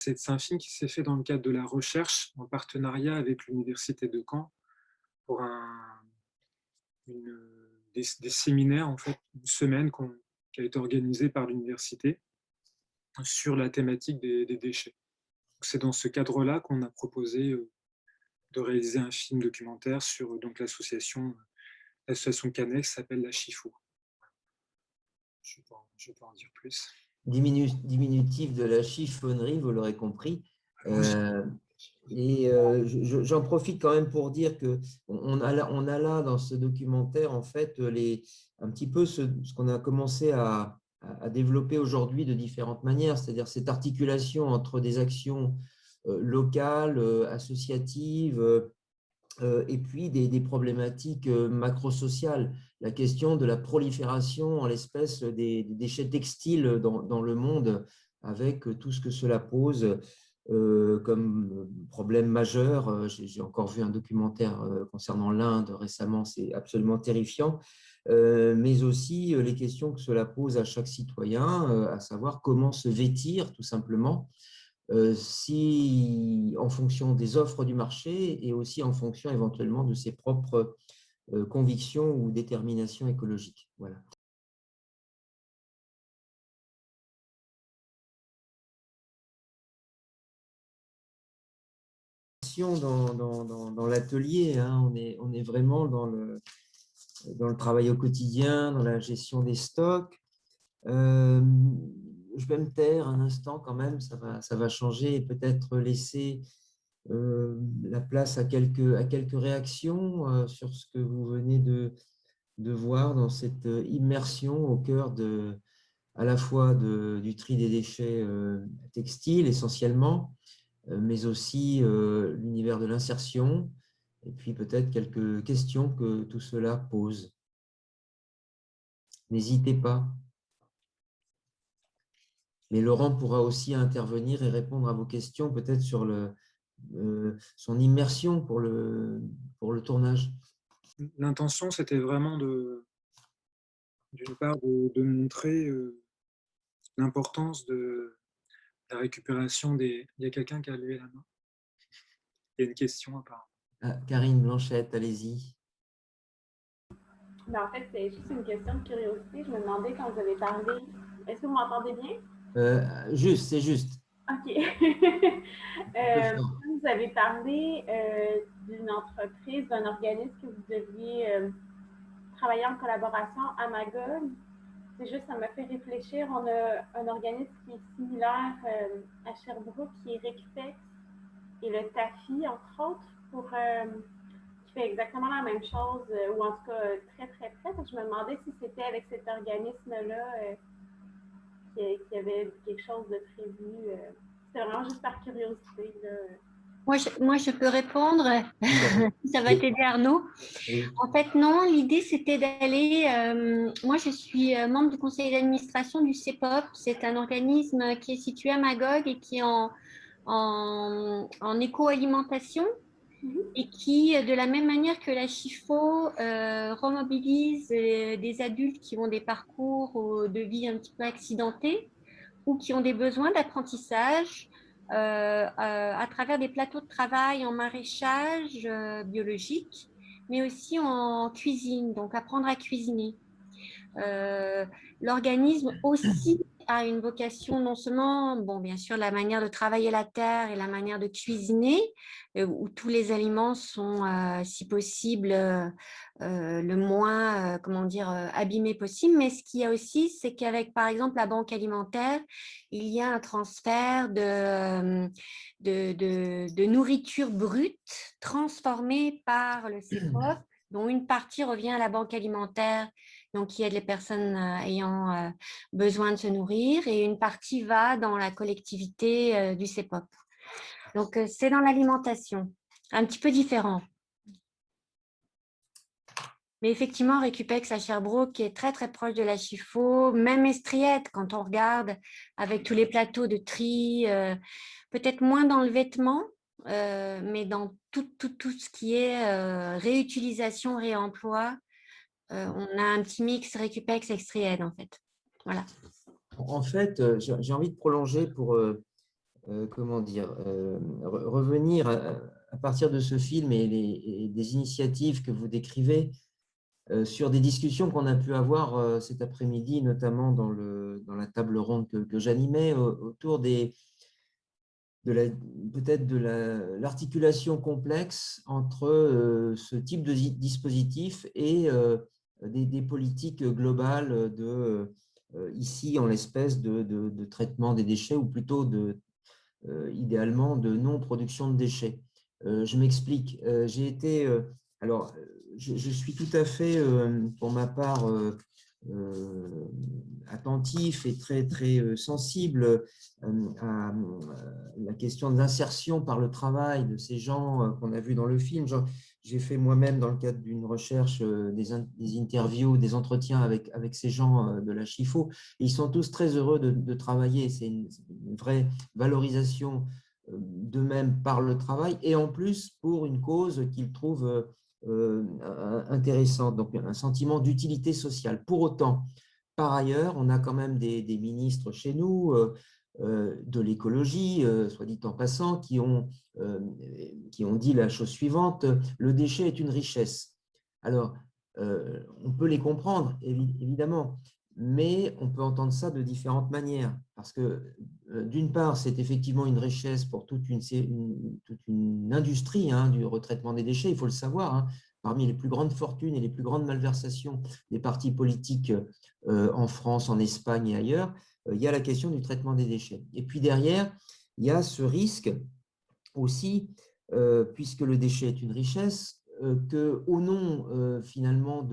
C'est un film qui s'est fait dans le cadre de la recherche, en partenariat avec l'université de Caen pour des séminaires, en fait, une semaine qui a été organisée par l'université sur la thématique des déchets. C'est dans ce cadre-là qu'on a proposé de réaliser un film documentaire sur donc l'association Canet qui s'appelle la Chifou. Je vais pas en dire plus. Diminutif de la chiffonnerie, vous l'aurez compris. J'en profite quand même pour dire qu'on a là dans ce documentaire en fait un petit peu ce qu'on a commencé à développer aujourd'hui de différentes manières, c'est-à-dire cette articulation entre des actions locales, associatives, et puis des problématiques macrosociales. La question de la prolifération en l'espèce des déchets textiles dans le monde, avec tout ce que cela pose comme problème majeur. J'ai encore vu un documentaire concernant l'Inde récemment, c'est absolument terrifiant. Mais aussi les questions que cela pose à chaque citoyen, à savoir comment se vêtir tout simplement, si, en fonction des offres du marché et aussi en fonction éventuellement de ses propres convictions ou déterminations écologiques. Voilà. Dans l'atelier, hein, on est vraiment dans le travail au quotidien, dans la gestion des stocks. Je vais me taire un instant quand même, ça va changer et peut-être laisser la place à quelques réactions sur ce que vous venez de voir dans cette immersion au cœur à la fois du tri des déchets textiles essentiellement, mais aussi l'univers de l'insertion, et puis peut-être quelques questions que tout cela pose. N'hésitez pas. Mais Laurent pourra aussi intervenir et répondre à vos questions, peut-être sur son immersion pour le tournage. L'intention, c'était vraiment d'une part de montrer l'importance de la récupération des... Il y a quelqu'un qui a levé la main. Il y a une question apparemment. Ah, Karine Blanchette, allez-y. En fait, c'est juste une question de curiosité. Je me demandais quand vous avez parlé. Est-ce que vous m'entendez bien? Juste, c'est juste. OK. Vous avez parlé d'une entreprise, d'un organisme que vous deviez travailler en collaboration à Magog. C'est juste, ça m'a fait réfléchir. On a un organisme qui est similaire à Sherbrooke, qui est Recupex, et le TAFI, entre autres, qui fait exactement la même chose, ou en tout cas très, très près. Donc, je me demandais si c'était avec cet organisme-là qu'il y avait quelque chose de prévu. C'était vraiment juste par curiosité. Là. Moi, je peux répondre. Ça va t'aider, Arnaud. Oui. En fait, non, l'idée, c'était d'aller... moi, je suis membre du conseil d'administration du CEPOP. C'est un organisme qui est situé à Magog et qui est en éco-alimentation et qui, de la même manière que la Chifo, remobilise des adultes qui ont des parcours de vie un petit peu accidentés ou qui ont des besoins d'apprentissage à travers des plateaux de travail en maraîchage biologique, mais aussi en cuisine, donc apprendre à cuisiner. L'organisme aussi a une vocation non seulement, bon, bien sûr, la manière de travailler la terre et la manière de cuisiner, où tous les aliments sont, si possible, le moins, comment dire, abîmés possible. Mais ce qu'il y a aussi, c'est qu'avec, par exemple, la banque alimentaire, il y a un transfert de nourriture brute transformée par le CEPOP, dont une partie revient à la banque alimentaire, donc qui aide les personnes ayant besoin de se nourrir, et une partie va dans la collectivité du CEPOP. Donc, c'est dans l'alimentation, un petit peu différent. Mais effectivement, Recupex à Sherbrooke, qui est très, très proche de la Chifo, même Estriette, quand on regarde, avec tous les plateaux de tri, peut-être moins dans le vêtement, mais dans tout ce qui est réutilisation, réemploi, on a un petit mix Recupex Estriette, en fait. Voilà. En fait, j'ai envie de prolonger pour comment dire, revenir à partir de ce film et des initiatives que vous décrivez sur des discussions qu'on a pu avoir cet après-midi, notamment dans la table ronde que j'animais autour peut-être de l'articulation complexe entre ce type de dispositif et des politiques globales ici en l'espèce de traitement des déchets ou plutôt idéalement de non-production de déchets. Je m'explique. J'ai été, alors, je suis tout à fait, pour ma part, attentif et très, très sensible à la question de l'insertion par le travail de ces gens qu'on a vus dans le film. J'ai fait moi-même, dans le cadre d'une recherche, des interviews, des entretiens avec ces gens de la Chifo. Et ils sont tous très heureux de travailler. C'est une vraie valorisation d'eux-mêmes par le travail et en plus pour une cause qu'ils trouvent intéressante, donc un sentiment d'utilité sociale. Pour autant, par ailleurs, on a quand même des ministres chez nous de l'écologie, soit dit en passant, qui ont dit la chose suivante: le déchet est une richesse. Alors, on peut les comprendre, évidemment, mais on peut entendre ça de différentes manières. Parce que, d'une part, c'est effectivement une richesse pour toute une industrie du retraitement des déchets, il faut le savoir. Parmi les plus grandes fortunes et les plus grandes malversations des partis politiques en France, en Espagne et ailleurs, il y a la question du traitement des déchets. Et puis derrière, il y a ce risque aussi, puisque le déchet est une richesse, qu'au nom finalement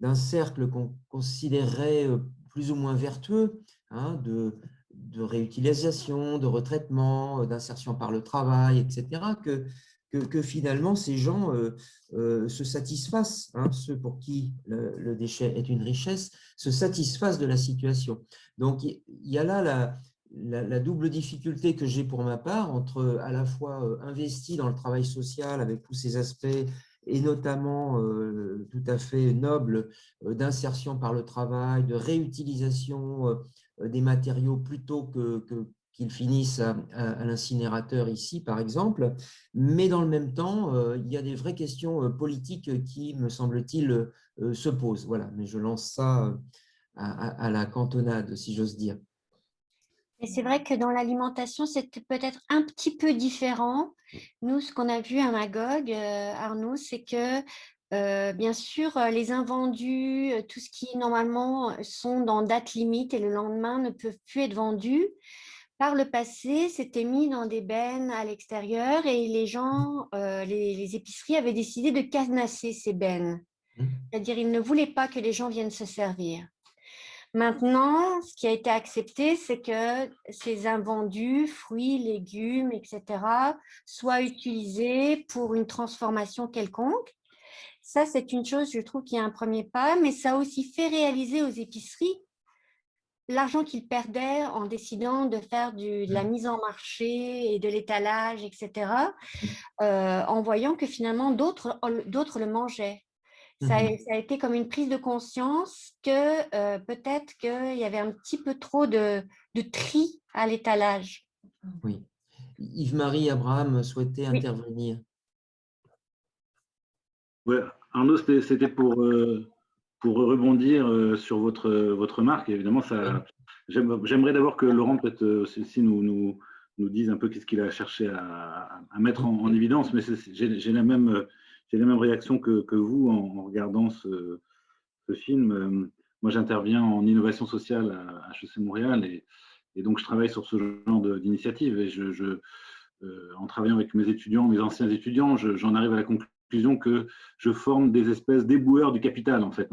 d'un cercle qu'on considérerait plus ou moins vertueux, de réutilisation, de retraitement, d'insertion par le travail, etc., que finalement ces gens se satisfassent, ceux pour qui le déchet est une richesse, se satisfassent de la situation. Donc il y a là la double difficulté que j'ai pour ma part entre à la fois investi dans le travail social avec tous ses aspects et notamment tout à fait noble d'insertion par le travail, de réutilisation des matériaux plutôt qu'ils finissent à l'incinérateur ici, par exemple. Mais dans le même temps, il y a des vraies questions politiques qui, me semble-t-il, se posent. Voilà, mais je lance ça à la cantonade, si j'ose dire. Et c'est vrai que dans l'alimentation, c'est peut-être un petit peu différent. Nous, ce qu'on a vu à Magog, Arnaud, c'est que bien sûr, les invendus, tout ce qui normalement sont dans date limite et le lendemain ne peuvent plus être vendus. Par le passé, c'était mis dans des bennes à l'extérieur et les gens, les épiceries avaient décidé de cadenasser ces bennes. C'est-à-dire, ils ne voulaient pas que les gens viennent se servir. Maintenant, ce qui a été accepté, c'est que ces invendus, fruits, légumes, etc., soient utilisés pour une transformation quelconque. Ça, c'est une chose, je trouve, qui est un premier pas, mais ça a aussi fait réaliser aux épiceries l'argent qu'ils perdaient en décidant de faire de la mise en marché et de l'étalage, etc., en voyant que finalement d'autres le mangeaient. Ça a été comme une prise de conscience que peut-être qu'il y avait un petit peu trop de tri à l'étalage. Oui. Yves-Marie Abraham souhaitait intervenir. Ouais, Arnaud, c'était pour rebondir sur votre remarque. Évidemment, j'aimerais d'abord que Laurent peut-être aussi nous dise un peu qu'est-ce qu'il a cherché à mettre en évidence, mais j'ai la même réaction que vous en regardant ce film. Moi, j'interviens en innovation sociale à HEC Montréal et donc je travaille sur ce genre d'initiative et en travaillant avec mes anciens étudiants, j'en arrive à la conclusion que je forme des espèces d'éboueurs du capital, en fait.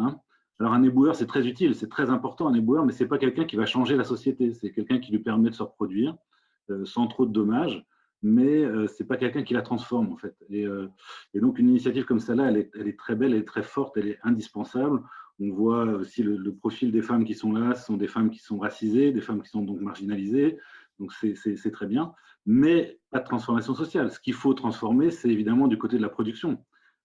Alors, un éboueur, c'est très utile, c'est très important, un éboueur, mais ce n'est pas quelqu'un qui va changer la société. C'est quelqu'un qui lui permet de se reproduire sans trop de dommages, mais ce n'est pas quelqu'un qui la transforme, en fait. Et donc, une initiative comme celle-là, elle est très belle, elle est très forte, elle est indispensable. On voit aussi le profil des femmes qui sont là, ce sont des femmes qui sont racisées, des femmes qui sont donc marginalisées, donc c'est très bien. Mais pas de transformation sociale. Ce qu'il faut transformer, c'est évidemment du côté de la production.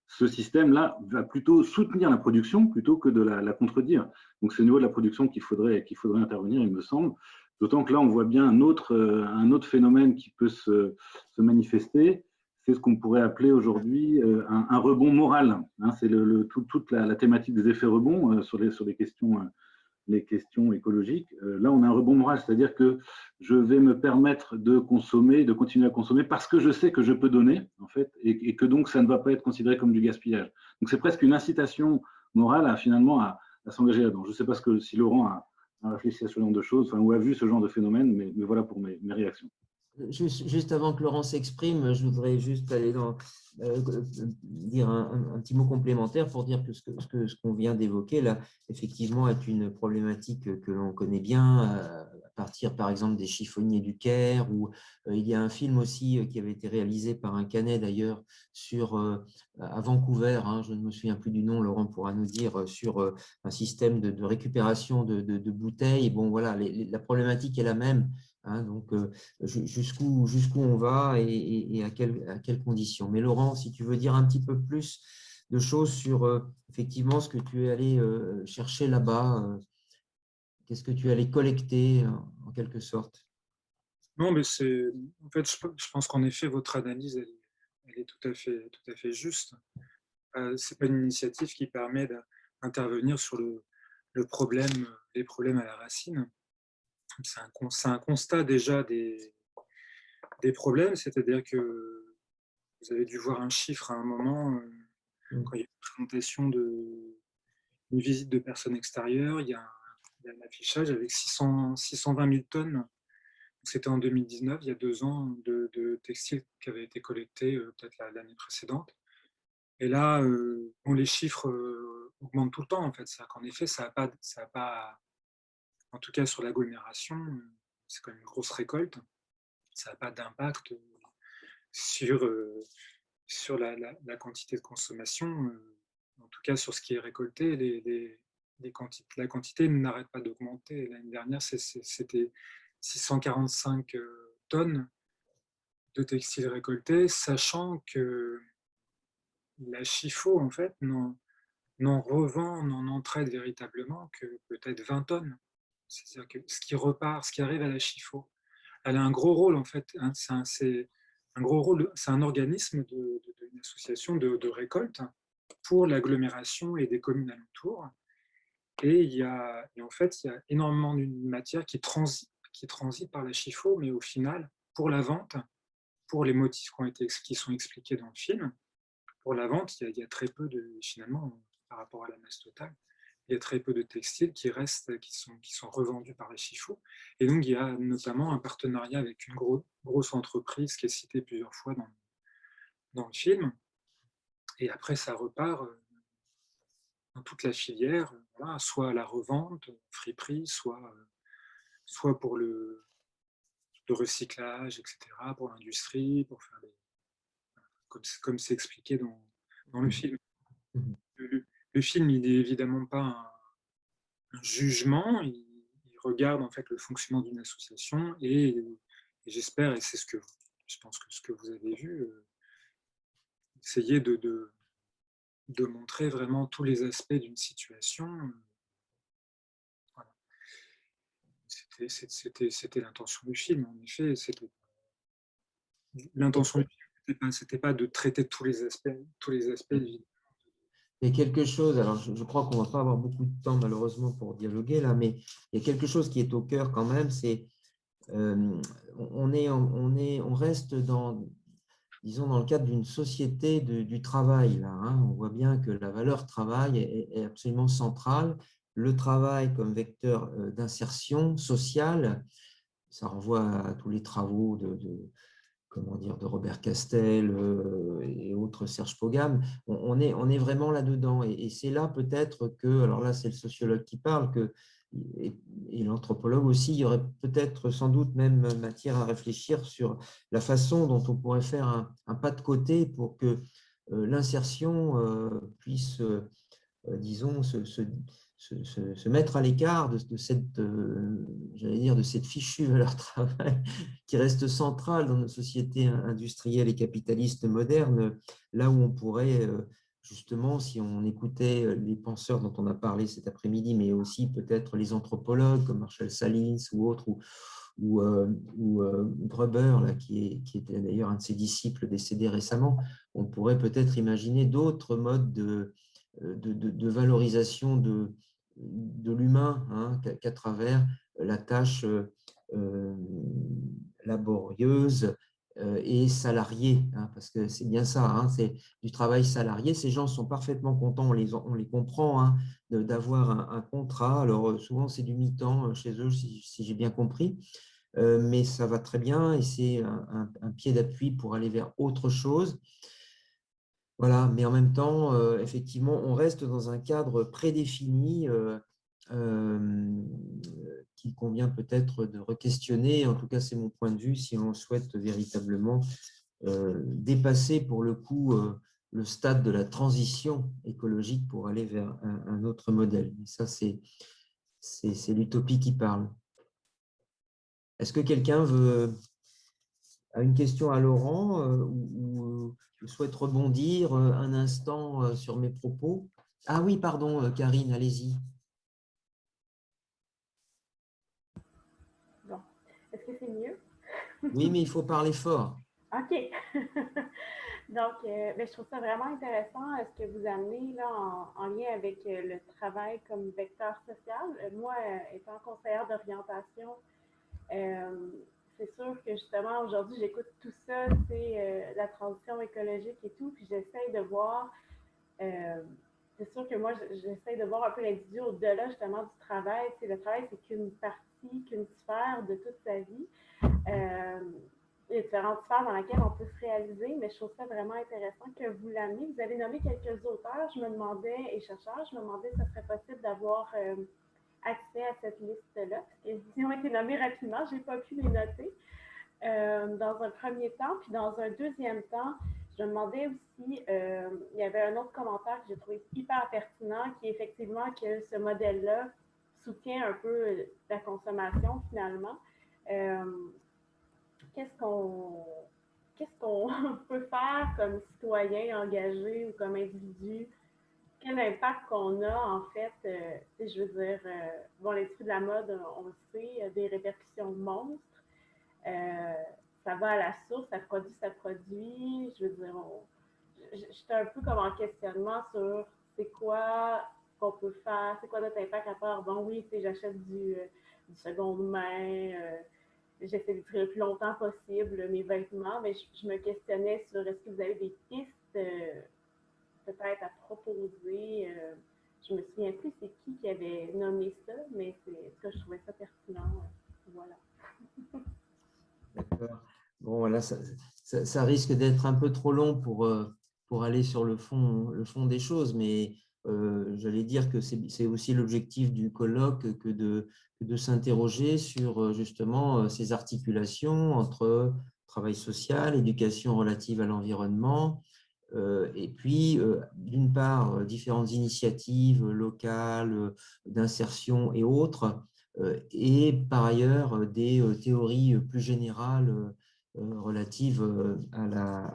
ce système-là va plutôt soutenir la production plutôt que de la contredire. Donc, c'est au niveau de la production qu'il faudrait intervenir, il me semble. D'autant que là, on voit bien un autre phénomène qui peut se manifester. C'est ce qu'on pourrait appeler aujourd'hui un rebond moral. Hein, c'est toute la thématique des effets rebonds sur les questions écologiques. Là, on a un rebond moral, c'est-à-dire que je vais me permettre de consommer, de continuer à consommer parce que je sais que je peux donner, en fait, et que donc ça ne va pas être considéré comme du gaspillage. Donc, c'est presque une incitation morale finalement à s'engager là-dedans. Je ne sais pas si Laurent a réfléchi à ce genre de choses, ou a vu ce genre de phénomène, mais voilà pour mes réactions. Juste avant que Laurent s'exprime, je voudrais juste aller dire un petit mot complémentaire pour dire que ce qu'on vient d'évoquer là, effectivement, est une problématique que l'on connaît bien à partir, par exemple, des chiffonniers du Caire, ou il y a un film aussi qui avait été réalisé par un Canet d'ailleurs à Vancouver, hein, je ne me souviens plus du nom, Laurent pourra nous dire, sur un système de récupération de bouteilles. Bon, voilà, la problématique est la même. Hein, donc, jusqu'où on va et à quelles conditions. Mais Laurent, si tu veux dire un petit peu plus de choses sur effectivement ce que tu es allé chercher là-bas, qu'est-ce que tu es allé collecter en quelque sorte? Non, mais en fait, je pense qu'en effet, votre analyse, elle est tout à fait juste. Ce n'est pas une initiative qui permet d'intervenir sur les problèmes à la racine. C'est un constat déjà des problèmes, c'est-à-dire que vous avez dû voir un chiffre à un moment, quand il y a une présentation d'une visite de personnes extérieures, il y a un affichage avec 620 000 tonnes. C'était en 2019, il y a 2 ans, de textiles qui avaient été collectés peut-être l'année précédente. Et là, les chiffres augmentent tout le temps, en fait. C'est-à-dire qu'en effet, ça n'a pas, en tout cas sur l'agglomération, c'est quand même une grosse récolte. Ça n'a pas d'impact sur la quantité de consommation. En tout cas, sur ce qui est récolté, la quantité n'arrête pas d'augmenter. L'année dernière, c'était 645 tonnes de textiles récoltés, sachant que la Chifo, en fait, n'en entraide véritablement que peut-être 20 tonnes. C'est-à-dire que ce qui arrive à la Chifo, elle a un gros rôle, en fait. Hein, c'est un organisme une association de récolte pour l'agglomération et des communes alentours. Et en fait, il y a énormément de matière qui transite par la Chifo, mais au final, pour la vente, pour les motifs qui sont expliqués dans le film, pour la vente, il y a très peu finalement, par rapport à la masse totale, il y a très peu de textiles qui sont revendus par la Chifo. Et donc, il y a notamment un partenariat avec une grosse entreprise qui est citée plusieurs fois dans le film. Et après, ça repart dans toute la filière, voilà, soit à la revente, friperie, soit pour le recyclage, etc., pour l'industrie, pour faire comme c'est expliqué dans le film. Le film, il n'est évidemment pas un jugement, il regarde en fait le fonctionnement d'une association et j'espère, et je pense que ce que vous avez vu, essayer de montrer vraiment tous les aspects d'une situation. Voilà. C'était l'intention du film, en effet. L'intention du film, c'était pas de traiter tous les aspects de vie. Il y a quelque chose, alors je crois qu'on ne va pas avoir beaucoup de temps malheureusement pour dialoguer là, mais il y a quelque chose qui est au cœur quand même, c'est on reste disons, dans le cadre d'une société du travail. Là, hein. On voit bien que la valeur travail est absolument centrale. Le travail comme vecteur d'insertion sociale, ça renvoie à tous les travaux de Robert Castel et autres, Serge Pogam. On est vraiment là-dedans. Et c'est là peut-être que, alors là c'est le sociologue qui parle, et l'anthropologue aussi, il y aurait peut-être sans doute même matière à réfléchir sur la façon dont on pourrait faire un pas de côté pour que l'insertion puisse, disons, se mettre à l'écart de cette, j'allais dire, de cette fichue valeur travail qui reste centrale dans nos sociétés industrielles et capitalistes modernes, là où on pourrait justement, si on écoutait les penseurs dont on a parlé cet après-midi, mais aussi peut-être les anthropologues comme Marshall Salins ou autres, ou Gruber, là, qui était d'ailleurs un de ses disciples décédé récemment, on pourrait peut-être imaginer d'autres modes de valorisation de l'humain, hein, qu'à travers la tâche laborieuse et salariée, hein, parce que c'est bien ça, hein, c'est du travail salarié. Ces gens sont parfaitement contents, on les comprend, hein, d'avoir un contrat. Alors souvent c'est du mi-temps chez eux, si j'ai bien compris, mais ça va très bien et c'est un pied d'appui pour aller vers autre chose. Voilà, mais en même temps, effectivement, on reste dans un cadre prédéfini qu'il convient peut-être de re-questionner. En tout cas, c'est mon point de vue si on souhaite véritablement dépasser pour le coup le stade de la transition écologique pour aller vers un autre modèle. Mais ça, c'est l'utopie qui parle. Est-ce que quelqu'un a une question à Laurent ou souhaite rebondir un instant sur mes propos? Ah oui, pardon, Karine, allez-y. Bon. Est-ce que c'est mieux? Oui, mais il faut parler fort. OK. Donc, ben, je trouve ça vraiment intéressant ce que vous amenez là, en lien avec le travail comme vecteur social. Moi, étant conseillère d'orientation, c'est sûr que justement, aujourd'hui, j'écoute tout ça, c'est la transition écologique et tout, puis j'essaye de voir, c'est sûr que moi, j'essaye de voir un peu l'individu au-delà justement du travail. Le travail, c'est qu'une partie, qu'une sphère de toute sa vie. Il y a différentes sphères dans lesquelles on peut se réaliser, mais je trouve ça vraiment intéressant que vous l'amenez. Vous avez nommé quelques auteurs, je me demandais, et chercheurs, je me demandais si ça serait possible d'avoir accès à cette liste-là, parce qu'ils ont été nommés rapidement, je n'ai pas pu les noter dans un premier temps. Puis dans un deuxième temps, je me demandais aussi, il y avait un autre commentaire que j'ai trouvé hyper pertinent, qui est effectivement que ce modèle-là soutient un peu la consommation finalement. Qu'est-ce qu'on peut faire comme citoyen engagé ou comme individu? Quel impact qu'on a, en fait, je veux dire, bon, l'industrie de la mode, on le sait, a des répercussions monstres. Ça va à la source, ça produit. Je veux dire, j'étais un peu comme en questionnement sur c'est quoi qu'on peut faire, c'est quoi notre impact à part. Bon, oui, j'achète du seconde main, j'essaie de durer le plus longtemps possible mes vêtements, mais je me questionnais sur est-ce que vous avez des pistes peut-être à proposer. Je me souviens plus c'est qui avait nommé ça, mais que je trouvais ça pertinent. Voilà. D'accord. Bon, voilà, ça risque d'être un peu trop long pour aller sur le fond des choses, mais j'allais dire que c'est aussi l'objectif du colloque que de s'interroger sur justement ces articulations entre travail social, éducation relative à l'environnement, et puis, d'une part, différentes initiatives locales d'insertion et autres, et par ailleurs, des théories plus générales relatives à la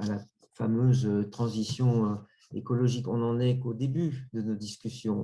fameuse transition écologique. On n'en est qu'au début de nos discussions.